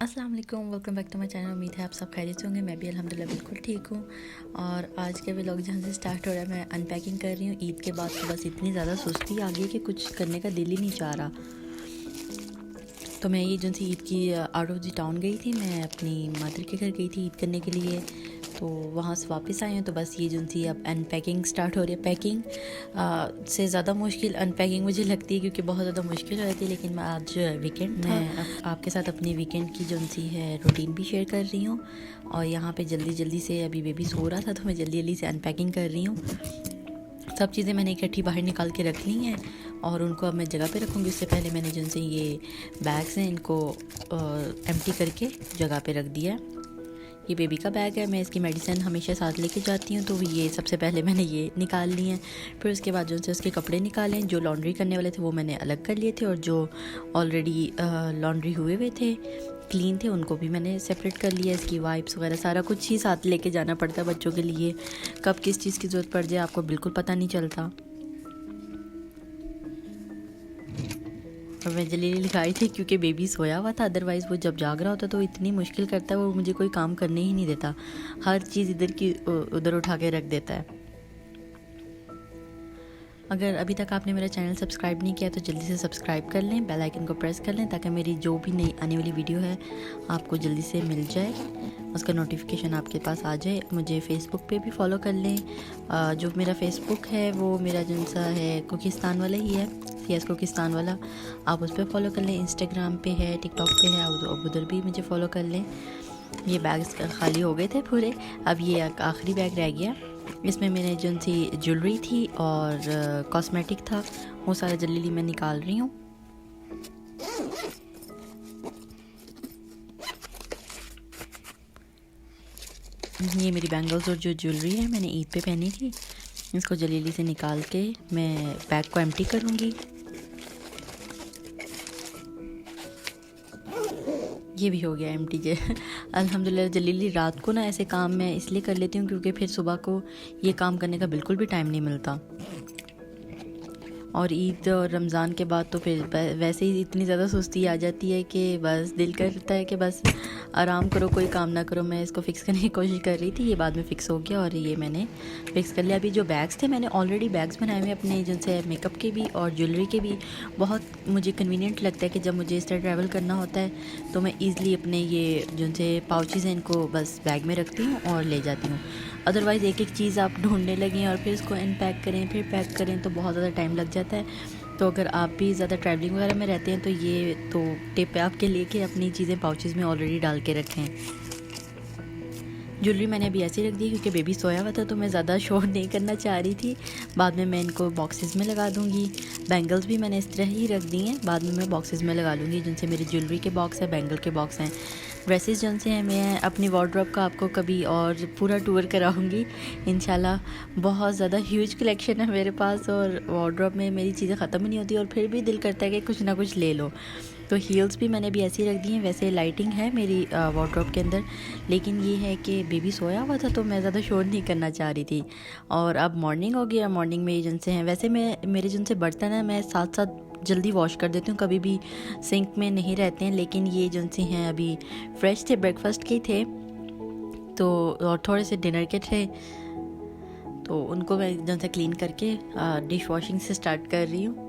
अस्सलाम वालेकुम, welcome back to my channel. उम्मीद है आप सब खैरियत से होंगे। मैं भी अल्हम्दुलिल्लाह बिल्कुल ठीक हूँ। और आज के व्लॉग जहाँ से स्टार्ट हो रहा है, मैं अनपैकिंग कर रही हूँ। ईद के बाद तो बस इतनी ज़्यादा सुस्ती आ गई कि कुछ करने का दिल ही नहीं चाह रहा। तो मैं ये जो सी ईद की आउट ऑफ द टाउन गई थी, मैं अपनी मदर के घर गई थी ईद करने के लिए। तो वहाँ से वापस आई हूँ, तो बस ये जो सी अब अनपैकिंग स्टार्ट हो रही है। पैकिंग से ज़्यादा मुश्किल अनपैकिंग मुझे लगती है, क्योंकि बहुत ज़्यादा मुश्किल हो जाती है। लेकिन मैं आज वीकेंड था, मैं अब आपके साथ अपनी वीकेंड की जो सी है रूटीन भी शेयर कर रही हूँ। और यहाँ पे जल्दी जल्दी से अभी बेबी सो रहा था, तो मैं जल्दी जल्दी से अनपैकिंग कर रही हूँ। सब चीज़ें मैंने इकट्ठी बाहर निकाल के रख ली हैं और उनको अब मैं जगह पे रखूँगी। उससे पहले मैंने जिनसे ये बैग्स हैं इनको एम्प्टी करके जगह पे रख दिया है। ये बेबी का बैग है, मैं इसकी मेडिसिन हमेशा साथ लेके जाती हूँ, तो ये सबसे पहले मैंने ये निकाल ली हैं। फिर उसके बाद जो से उसके कपड़े निकाले, जो लॉन्ड्री करने वाले थे वो मैंने अलग कर लिए थे, और जो ऑलरेडी लॉन्ड्री हुए हुए थे, क्लीन थे, उनको भी मैंने सेपरेट कर लिया। इसकी वाइप्स वगैरह सारा कुछ ही साथ लेके जाना पड़ता है बच्चों के लिए। कब किस चीज़ की ज़रूरत पड़ जाए आपको बिल्कुल पता नहीं चलता। और मैं जल्दी लिखाई थी क्योंकि बेबी सोया हुआ था, अदरवाइज़ वो जब जाग रहा होता तो इतनी मुश्किल करता है, वो मुझे कोई काम करने ही नहीं देता। हर चीज़ इधर की उधर उठा के रख देता है। अगर अभी तक आपने मेरा चैनल सब्सक्राइब नहीं किया तो जल्दी से सब्सक्राइब कर लें, बेल आइकन को प्रेस कर लें, ताकि मेरी जो भी नई आने वाली वीडियो है आपको जल्दी से मिल जाए, उसका नोटिफिकेशन आपके पास आ जाए। मुझे फ़ेसबुक पे भी फॉलो कर लें। जो मेरा फ़ेसबुक है वो मेरा जो सा है कुकिस्तान वाला ही है, CS कुकिस्तान वाला, आप उस पर फॉलो कर लें। इंस्टाग्राम पे है, टिकटॉक पे है, अब उधर भी मुझे फॉलो कर लें। ये बैग्स खाली हो गए थे पूरे, अब ये आखिरी बैग रह गया। इसमें मैंने जो सी ज्वेलरी थी और कॉस्मेटिक था, वो सारा जल्दी मैं निकाल रही हूँ। ये मेरी बैंगल्स और जो ज्वेलरी है मैंने ईद पे पहनी थी, इसको जल्दी से निकाल के मैं बैग को एम्प्टी करूँगी। ये भी हो गया एम्प्टी जे अल्हम्दुलिल्लाह। जल्दी रात को ना ऐसे काम मैं इसलिए कर लेती हूँ क्योंकि फिर सुबह को ये काम करने का बिल्कुल भी टाइम नहीं मिलता। और ईद और रमज़ान के बाद तो फिर वैसे ही इतनी ज़्यादा सुस्ती आ जाती है कि बस दिल करता है कि बस आराम करो, कोई काम ना करो। मैं इसको फ़िक्स करने की कोशिश कर रही थी, ये बाद में फ़िक्स हो गया और ये मैंने फ़िक्स कर लिया। अभी जो बैग्स थे, मैंने ऑलरेडी बैग्स बनाए हुए अपने जिनसे मेकअप के भी और ज्वेलरी के भी। बहुत मुझे कन्वीनियंट लगता है कि जब मुझे इस तरह ट्रैवल करना होता है तो मैं ईज़िली अपने ये जिनसे पाउचेज़ हैं इनको बस बैग में रखती हूँ और ले जाती हूँ। अदरवाइज़ एक एक चीज़ आप ढूंढने लगें और फिर इसको अनपैक करें, फिर पैक करें, तो बहुत ज़्यादा टाइम लग जाता है। तो अगर आप भी ज़्यादा ट्रैवलिंग वगैरह में रहते हैं तो ये तो टिप है आपके लिए कि अपनी चीज़ें पाउचेज़ में ऑलरेडी डाल के रखें। ज्वेलरी मैंने अभी ऐसे रख दी क्योंकि बेबी सोया हुआ था, तो मैं ज़्यादा शोर नहीं करना चाह रही थी। बाद में मैं इनको बॉक्सेस में लगा दूँगी। बैंगल्स भी मैंने इस तरह ही रख दी हैं, बाद में मैं बॉक्सेस में लगा लूँगी, जिनसे मेरी ज्वेलरी के बॉक्स है, बैंगल के बॉक्स हैं। ड्रेसेस जन से हैं, मैं अपनी वार्डरोब का आपको कभी और पूरा टूर कराऊंगी इंशाल्लाह। बहुत ज़्यादा ह्यूज कलेक्शन है मेरे पास और वार्डरोब में मेरी चीज़ें ख़त्म ही नहीं होती, और फिर भी दिल करता है कि कुछ ना कुछ ले लो। तो हील्स भी मैंने भी ऐसे ही रख दी हैं। वैसे लाइटिंग है मेरी वार्डरोब के अंदर, लेकिन ये है कि बेबी सोया हुआ था तो मैं ज़्यादा शोर नहीं करना चाह रही थी। और अब मॉर्निंग हो गया, मॉर्निंग में ये जिनसे हैं, वैसे मैं मेरे जिनसे बर्तन हैं मैं साथ साथ जल्दी वॉश कर देती हूँ, कभी भी सिंक में नहीं रहते हैं। लेकिन ये जिनसे हैं अभी फ्रेश थे, ब्रेकफास्ट के ही थे, तो और थोड़े से डिनर के थे, तो उनको मैं जिनसे क्लीन करके डिश वॉशिंग से स्टार्ट कर रही हूँ।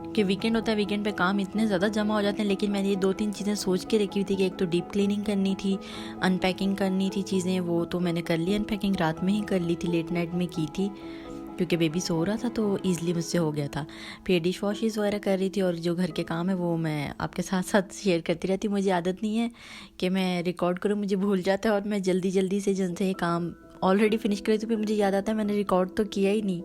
कि वीकेंड होता है, वीकेंड पे काम इतने ज़्यादा जमा हो जाते हैं। लेकिन मैंने ये 2-3 चीज़ें सोच के रखी हुई थी कि एक तो डीप क्लीनिंग करनी थी, अनपैकिंग करनी थी चीज़ें, वो तो मैंने कर ली। अनपैकिंग रात में ही कर ली थी, लेट नाइट में की थी क्योंकि बेबी सो रहा था, तो ईज़िली मुझसे हो गया था। फिर डिश वॉशेस वगैरह कर रही थी, और जो घर के काम है वो मैं आपके साथ साथ शेयर करती रहती हूँ। मुझे आदत नहीं है कि मैं रिकॉर्ड करूँ, मुझे भूल जाता है, और मैं जल्दी जल्दी से जिनसे ये काम ऑलरेडी फिनिश कर रही थी, फिर मुझे याद आता है मैंने रिकॉर्ड तो किया ही नहीं।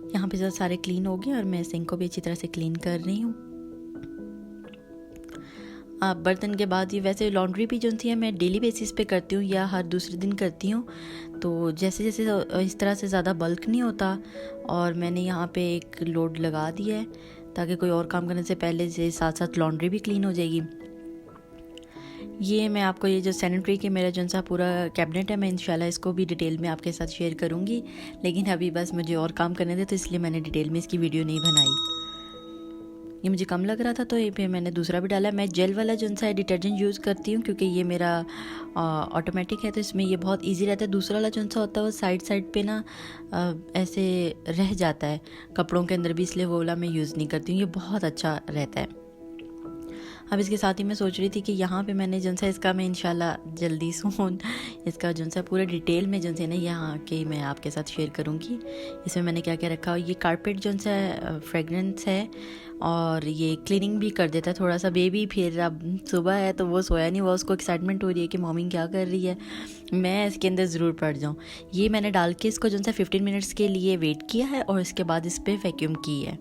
यहाँ पे सारे क्लीन हो गए और मैं सिंक को भी अच्छी तरह से क्लीन कर रही हूँ। बर्तन के बाद ये वैसे लॉन्ड्री भी जो थी है मैं डेली बेसिस पे करती हूँ या हर दूसरे दिन करती हूँ, तो जैसे जैसे इस तरह से ज़्यादा बल्क नहीं होता। और मैंने यहाँ पे एक लोड लगा दिया है ताकि कोई और काम करने से पहले से साथ साथ लॉन्ड्री भी क्लीन हो जाएगी। ये मैं आपको ये जो सैनिटरी के मेरा जो सा पूरा कैबिनेट है, मैं इंशाल्लाह इसको भी डिटेल में आपके साथ शेयर करूँगी। लेकिन अभी बस मुझे और काम करने दे, तो इसलिए मैंने डिटेल में इसकी वीडियो नहीं बनाई। ये मुझे कम लग रहा था तो ये फिर मैंने दूसरा भी डाला। मैं जेल वाला जो सा डिटर्जेंट यूज़ करती हूँ क्योंकि ये मेरा ऑटोमेटिक है, तो इसमें ये बहुत इजी रहता है। दूसरा वाला जो सा होता है वो साइड साइड पे ना ऐसे रह जाता है कपड़ों के अंदर भी, इसलिए वो वाला मैं यूज़ नहीं करती हूँ। ये बहुत अच्छा रहता है। अब इसके साथ ही मैं सोच रही थी कि यहाँ पे मैंने जो सा इसका मैं इंशाल्लाह जल्दी सून इसका जो सा पूरा डिटेल में जो है ना यहाँ के मैं आपके साथ शेयर करूँगी। इसमें मैंने क्या क्या रखा। ये कारपेट जो सा फ्रेगरेंस है और ये क्लीनिंग भी कर देता है थोड़ा सा। बेबी फिर अब सुबह है तो वो सोया नहीं हुआ, उसको एक्साइटमेंट हो रही है कि मम्मी क्या कर रही है, मैं इसके अंदर ज़रूर पड़ जाऊँ। ये मैंने डाल के इसको जो सा 15 मिनट्स के लिए वेट किया है और इसके बाद इस पर वैक्यूम की है।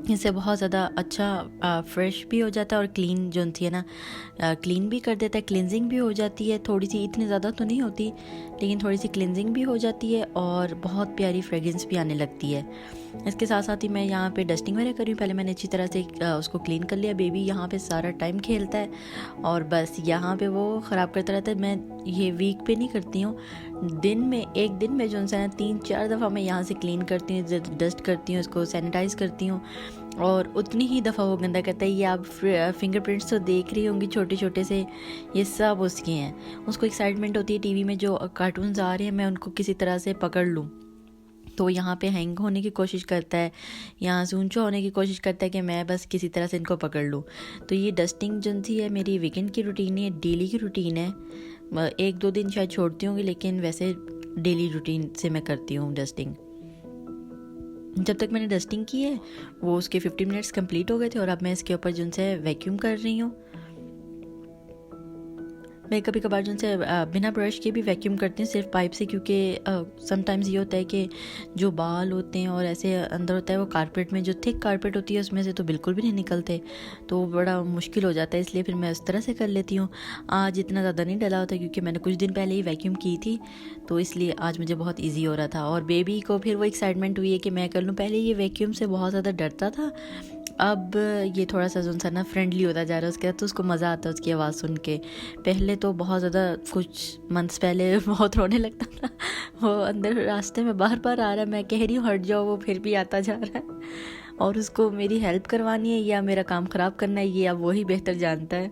इससे बहुत ज़्यादा अच्छा फ्रेश भी हो जाता है और क्लीन जो थी है ना क्लीन भी कर देता है, क्लिनजिंग भी हो जाती है थोड़ी सी, इतनी ज़्यादा तो नहीं होती लेकिन थोड़ी सी क्लिनजिंग भी हो जाती है और बहुत प्यारी फ्रेगरेंस भी आने लगती है। इसके साथ साथ ही मैं यहाँ पे डस्टिंग वगैरह कर रही हूँ। पहले मैंने अच्छी तरह से उसको क्लीन कर लिया। बेबी यहाँ पे सारा टाइम खेलता है और बस यहाँ पे वो ख़राब करता रहता है। मैं ये वीक पे नहीं करती हूँ, एक दिन में जो है 3-4 दफ़ा मैं यहाँ से क्लीन करती हूँ, डस्ट करती हूँ, इसको सैनिटाइज़ करती हूँ और उतनी ही दफ़ा वो गंदा करता है। ये आप फिंगरप्रिंट्स तो देख रही होंगी छोटे छोटे से, ये सब उसके हैं। उसको एक्साइटमेंट होती है टीवी में जो कार्टून्स आ रहे हैं मैं उनको किसी तरह से पकड़ लूँ, तो यहाँ पे हैंग होने की कोशिश करता है, यहाँ से ऊंचा होने की कोशिश करता है कि मैं बस किसी तरह से इनको पकड़ लूँ। तो ये डस्टिंग जो थी है मेरी वीकेंड की रूटीन है, डेली की रूटीन है। 1-2 दिन शायद छोड़ती होंगी लेकिन वैसे डेली रूटीन से मैं करती हूँ डस्टिंग। जब तक मैंने डस्टिंग की है वो उसके 15 मिनट्स कंप्लीट हो गए थे और अब मैं इसके ऊपर जो है वैक्यूम कर रही हूँ। मैं कभी कभार जो से बिना ब्रश के भी वैक्यूम करती हूँ सिर्फ पाइप से, क्योंकि समटाइम्स ये होता है कि जो बाल होते हैं और ऐसे अंदर होता है वो कारपेट में जो थिक कारपेट होती है उसमें से तो बिल्कुल भी नहीं निकलते, तो बड़ा मुश्किल हो जाता है। इसलिए फिर मैं उस तरह से कर लेती हूँ। आज इतना ज़्यादा नहीं डला होता क्योंकि मैंने कुछ दिन पहले ही वैक्यूम की थी, तो इसलिए आज मुझे बहुत ईजी हो रहा था। और बेबी को फिर वो एक्साइटमेंट हुई है कि मैं कर लूँ। पहले ये वैक्यूम से बहुत ज़्यादा डरता था, अब ये थोड़ा सा जो सा ना फ्रेंडली होता जा रहा है उसके साथ, तो उसको मज़ा आता है उसकी आवाज़ सुन के। पहले तो बहुत ज़्यादा कुछ मंथ्स पहले बहुत रोने लगता था, वो अंदर रास्ते में बार बार आ रहा है, मैं कह रही हूँ हट जाओ, वो फिर भी आता जा रहा है। और उसको मेरी हेल्प करवानी है या मेरा काम ख़राब करना है ये अब वही बेहतर जानता है।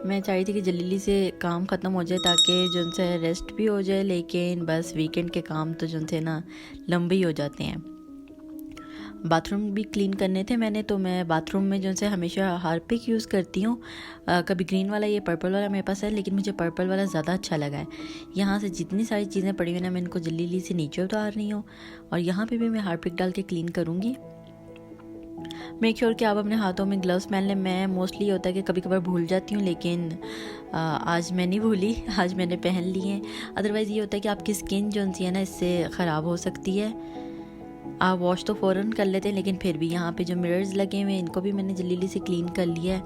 मैं चाही थी कि जल्दी से काम ख़त्म हो जाए ताकि जो से रेस्ट भी हो जाए, लेकिन बस वीकेंड के काम तो जो थे ना लंबे ही हो जाते हैं। बाथरूम भी क्लीन करने थे मैंने, तो मैं बाथरूम में जो से हमेशा हार्पिक यूज़ करती हूँ। कभी ग्रीन वाला, ये पर्पल वाला मेरे पास है लेकिन मुझे पर्पल वाला ज़्यादा अच्छा लगा है। यहाँ से जितनी सारी चीज़ें पड़ी हुई ना मैं इनको जल्दी से नीचे उतार रही हूँ और यहाँ पे भी मैं हार्पिक डाल के क्लीन करूँगी। मेक श्योर कि आप अपने हाथों में ग्लव्स पहन लें। मैं मोस्टली होता है कि कभी कभार भूल जाती हूँ, लेकिन आज मैं नहीं भूली, आज मैंने पहन लिए हैं। अदरवाइज़ ये होता है कि आपकी स्किन जो सी है ना इससे ख़राब हो सकती है। आप वॉश तो फ़ौरन कर लेते हैं लेकिन फिर भी यहाँ पे जो मिरर्स लगे हुए हैं इनको भी मैंने जल्दी से क्लीन कर लिया है।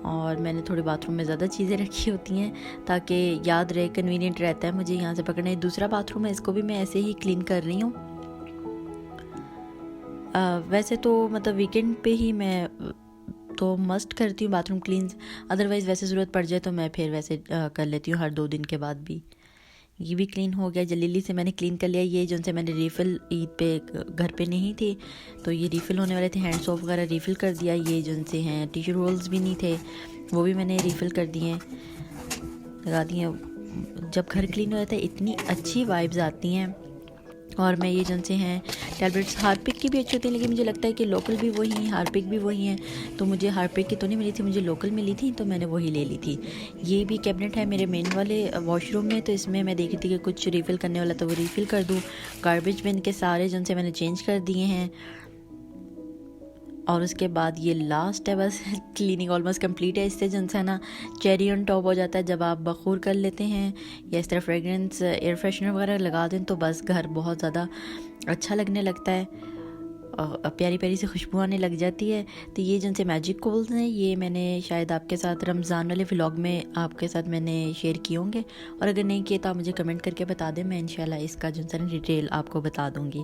और मैंने थोड़े बाथरूम में ज़्यादा चीज़ें रखी होती हैं ताकि याद रहे, कन्वीनियंट रहता है मुझे यहाँ से पकड़ने। दूसरा बाथरूम है, इसको भी मैं ऐसे ही क्लीन कर रही हूँ। वैसे तो मतलब वीकेंड पे ही मैं तो मस्ट करती हूँ बाथरूम क्लीन्स, अदरवाइज़ वैसे ज़रूरत पड़ जाए तो मैं फिर वैसे कर लेती हूँ हर 2 दिन के बाद भी। ये भी क्लीन हो गया, जल्दी से मैंने क्लीन कर लिया। ये जो से मैंने रिफ़िल ईद पे घर पे नहीं थी तो ये रिफ़िल होने वाले थे, हैंड सोप वगैरह रिफ़िल कर दिया। ये जो से हैं टिश्यू रोल्स भी नहीं थे वो भी मैंने रिफ़िल कर दिए, लगा दिए। जब घर क्लीन हो जाता है इतनी अच्छी वाइब्स आती हैं। और मैं ये जन से हैं टैबलेट्स हार्पिक की भी अच्छी होती है लेकिन मुझे लगता है कि लोकल भी वही हैं, हार्पिक भी वही हैं, तो मुझे हार्पिक की तो नहीं मिली थी, मुझे लोकल मिली थी तो मैंने वही ले ली थी। ये भी कैबिनेट है मेरे मेन वाले वॉशरूम में, तो इसमें मैं देखी थी कि कुछ रिफ़िल करने वाला तो वो रिफ़िल कर दूँ। गार्बेज बिन के सारे जन से मैंने चेंज कर दिए हैं। और उसके बाद ये लास्ट है, बस क्लीनिंग ऑलमोस्ट कंप्लीट है। इससे जो है ना चेरी ऑन टॉप हो जाता है जब आप बखूर कर लेते हैं या इस तरह फ्रेगरेंस एयर फ्रेशनर वगैरह लगा दें तो बस घर बहुत ज़्यादा अच्छा लगने लगता है, प्यारी प्यारी सी खुशबू आने लग जाती है। तो ये जिनसे मैजिक कोल्स हैं ये मैंने शायद आपके साथ रमज़ान वाले व्लॉग में आपके साथ मैंने शेयर किए होंगे, और अगर नहीं किए तो आप मुझे कमेंट करके बता दें, मैं इंशाल्लाह इसका जो है डिटेल आपको बता दूँगी।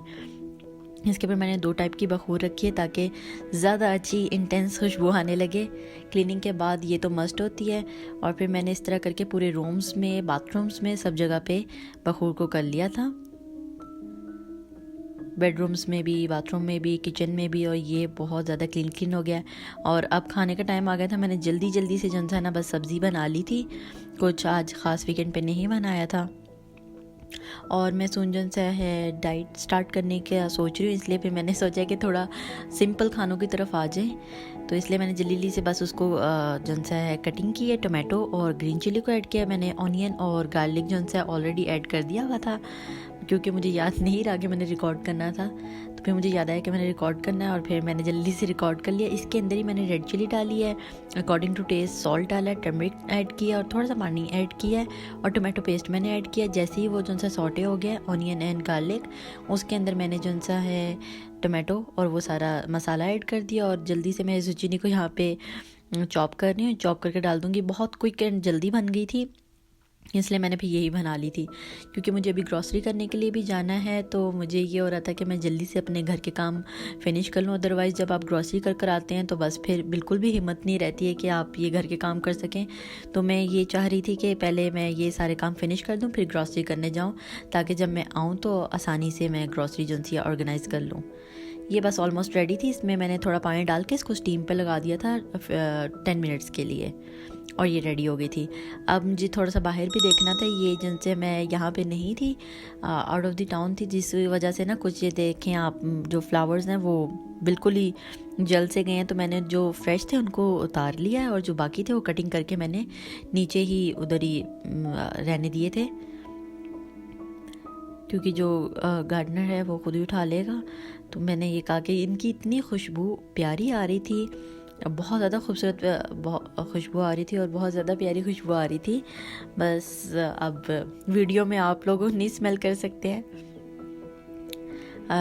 इसके ऊपर मैंने 2 टाइप की बखूर रखी है ताकि ज़्यादा अच्छी इंटेंस खुशबू आने लगे। क्लीनिंग के बाद ये तो मस्ट होती है। और फिर मैंने इस तरह करके पूरे रूम्स में, बाथरूम्स में, सब जगह पे बखूर को कर लिया था। बेडरूम्स में भी, बाथरूम में भी, किचन में भी, और ये बहुत ज़्यादा क्लीन हो गया है। और अब खाने का टाइम आ गया था। मैंने जल्दी से जो है ना बस सब्ज़ी बना ली थी, कुछ आज ख़ास वीकेंड पे नहीं बनाया था। और मैं सुनजन से है डाइट स्टार्ट करने का सोच रही हूँ, इसलिए फिर मैंने सोचा कि थोड़ा सिंपल खानों की तरफ आ जाए, तो इसलिए मैंने जल्दी से बस उसको जन सा है कटिंग की है। टोमेटो और ग्रीन चिली को ऐड किया मैंने, ऑनियन और गार्लिक जन सा ऑलरेडी ऐड कर दिया हुआ था, क्योंकि मुझे याद नहीं रहा कि मैंने रिकॉर्ड करना था। तो फिर मुझे याद आया कि मैंने रिकॉर्ड करना है, और फिर मैंने जल्दी से रिकॉर्ड कर लिया। इसके अंदर ही मैंने रेड चिली डाली है, अकॉर्डिंग टू टेस्ट सॉल्ट डाला है, टर्मरिक ऐड किया और थोड़ा सा पानी ऐड किया है, और टोमेटो पेस्ट मैंने ऐड किया। जैसे ही वो जो सा सॉटे हो गया ऑनियन एंड गार्लिक, उसके अंदर मैंने जो सा है टोमेटो और वो सारा मसाला ऐड कर दिया, और जल्दी से मैं जुचीनी को यहाँ पे चॉप कर रही हूँ, चॉप करके डाल दूँगी। बहुत क्विक एंड जल्दी बन गई थी, इसलिए मैंने भी यही बना ली थी, क्योंकि मुझे अभी ग्रॉसरी करने के लिए भी जाना है। तो मुझे ये हो रहा था कि मैं जल्दी से अपने घर के काम फिनिश कर लूँ, अदरवाइज़ जब आप ग्रॉसरी कर आते हैं तो बस फिर बिल्कुल भी हिम्मत नहीं रहती है कि आप ये घर के काम कर सकें। तो मैं ये चाह रही थी कि पहले मैं ये सारे काम फिनिश कर दूँ, फिर ग्रॉसरी करने जाऊँ, ताकि जब मैं आऊँ तो आसानी से मैं ग्रॉसरी जो सी ऑर्गेनाइज़ कर लूँ। ये बस ऑलमोस्ट रेडी थी। इसमें मैंने थोड़ा पानी डाल के इसको स्टीम पे लगा दिया था 10 मिनट्स के लिए, और ये रेडी हो गई थी। अब मुझे थोड़ा सा बाहर भी देखना था, ये जिनसे मैं यहाँ पे नहीं थी, आउट ऑफ द टाउन थी, जिस वजह से ना कुछ ये देखें आप जो फ्लावर्स हैं वो बिल्कुल ही जल से गए हैं। तो मैंने जो फ्रेश थे उनको उतार लिया है, और जो बाकी थे वो कटिंग करके मैंने नीचे ही उधर ही रहने दिए थे, क्योंकि जो गार्डनर है वो खुद ही उठा लेगा। तो मैंने ये कहा कि इनकी इतनी खुशबू प्यारी आ रही थी, बहुत ज़्यादा खूबसूरत खुशबू आ रही थी, और बहुत ज़्यादा प्यारी खुशबू आ रही थी। बस अब वीडियो में आप लोग नहीं स्मेल कर सकते हैं।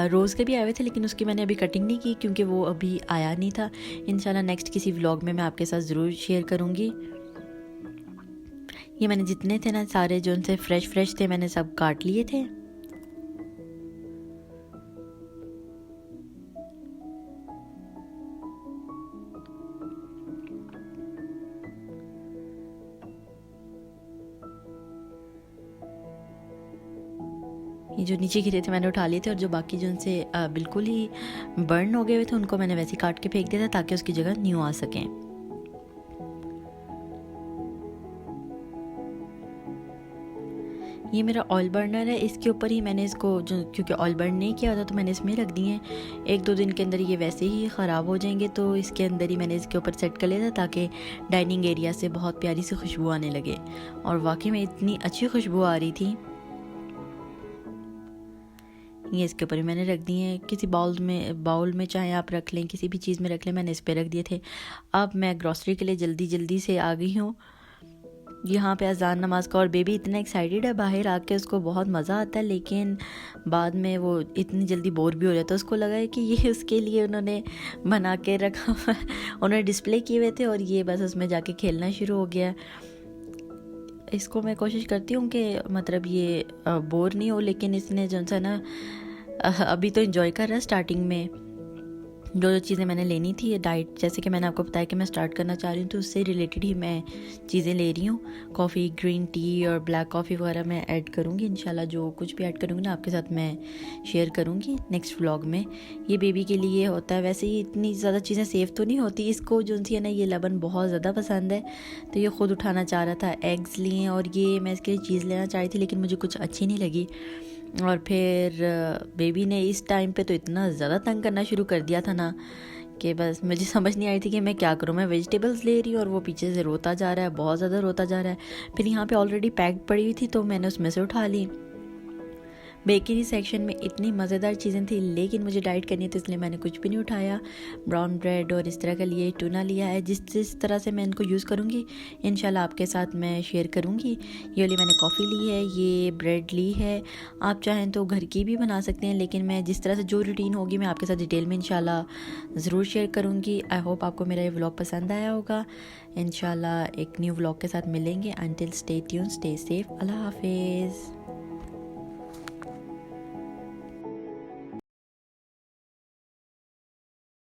रोज़ के भी आए हुए थे, लेकिन उसकी मैंने अभी कटिंग नहीं की, क्योंकि वो अभी आया नहीं था। इंशाल्लाह नेक्स्ट किसी व्लॉग में मैं आपके साथ ज़रूर शेयर करूँगी। ये मैंने जितने थे ना सारे जो उनसे फ्रेश थे मैंने सब काट लिए थे। ये जो नीचे गिरे थे मैंने उठा लिए थे, और जो बाकी जो उनसे बिल्कुल ही बर्न हो गए हुए थे उनको मैंने वैसे काट के फेंक दिया था, ताकि उसकी जगह न्यू आ सकें। ये मेरा ऑयल बर्नर है, इसके ऊपर ही मैंने इसको जो, क्योंकि ऑयल बर्न नहीं किया था तो मैंने इसमें रख दिए हैं। 1-2 दिन के अंदर ये वैसे ही ख़राब हो जाएंगे, तो इसके अंदर ही मैंने इसके ऊपर सेट कर लिया था, ताकि डाइनिंग एरिया से बहुत प्यारी सी खुशबू आने लगे। और वाकई में इतनी अच्छी खुशबू आ रही थी। ये इसके ऊपर ही मैंने रख दिए हैं, किसी बाउल में चाहे आप रख लें, किसी भी चीज़ में रख लें, मैंने इस पर रख दिए थे। अब मैं ग्रॉसरी के लिए जल्दी से आ गई हूँ। यहाँ पे अजान नमाज का, और बेबी इतना एक्साइटेड है, बाहर आके उसको बहुत मज़ा आता है, लेकिन बाद में वो इतनी जल्दी बोर भी हो जाता है। उसको लगा है कि ये उसके लिए उन्होंने बना के रखा हुआ है, उन्होंने डिस्प्ले किए हुए थे, और ये बस उसमें जाके खेलना शुरू हो गया। इसको मैं कोशिश करती हूँ कि मतलब ये बोर नहीं हो, लेकिन इसने जो सा ना अभी तो एंजॉय कर रहा है। स्टार्टिंग में जो चीज़ें मैंने लेनी थी, ये डाइट जैसे कि मैंने आपको बताया कि मैं स्टार्ट करना चाह रही हूँ, तो उससे रिलेटेड ही मैं चीज़ें ले रही हूँ। कॉफ़ी, ग्रीन टी और ब्लैक कॉफ़ी वगैरह मैं ऐड करूँगी इंशाल्लाह। जो कुछ भी ऐड करूँगी ना आपके साथ मैं शेयर करूँगी नेक्स्ट व्लॉग में। ये बेबी के लिए होता है, वैसे ही इतनी ज़्यादा चीज़ें सेफ़ तो नहीं होती। इसको जो सी है ना ये लेमन बहुत ज़्यादा पसंद है, तो ये ख़ुद उठाना चाह रहा था। एग्स लिए, और ये मैं इसके लिए चीज़ लेना चाह रही थी, लेकिन मुझे कुछ अच्छी नहीं लगी। और फिर बेबी ने इस टाइम पे तो इतना ज़्यादा तंग करना शुरू कर दिया था ना, कि बस मुझे समझ नहीं आ रही थी कि मैं क्या करूँ। मैं वेजिटेबल्स ले रही हूँ और वो पीछे से रोता जा रहा है, बहुत ज़्यादा रोता जा रहा है। फिर यहाँ पे ऑलरेडी पैक्ड पड़ी हुई थी, तो मैंने उसमें से उठा ली। बेकरी सेक्शन में इतनी मज़ेदार चीज़ें थी, लेकिन मुझे डाइट करनी थी, इसलिए मैंने कुछ भी नहीं उठाया। ब्राउन ब्रेड और इस तरह का लिए, टूना लिया है। जिस तरह से मैं इनको यूज़ करूँगी इंशाल्लाह आपके साथ मैं शेयर करूँगी। ये वाली मैंने कॉफ़ी ली है, ये ब्रेड ली है। आप चाहें तो घर की भी बना सकते हैं, लेकिन मैं जिस तरह से जो रूटीन होगी मैं आपके साथ डिटेल में इंशाल्लाह ज़रूर शेयर करूँगी। आई होप आपको मेरा ये व्लॉग पसंद आया होगा। इंशाल्लाह एक न्यू व्लॉग के साथ मिलेंगे। Until stay tune, stay safe, अल्लाह हाफिज़।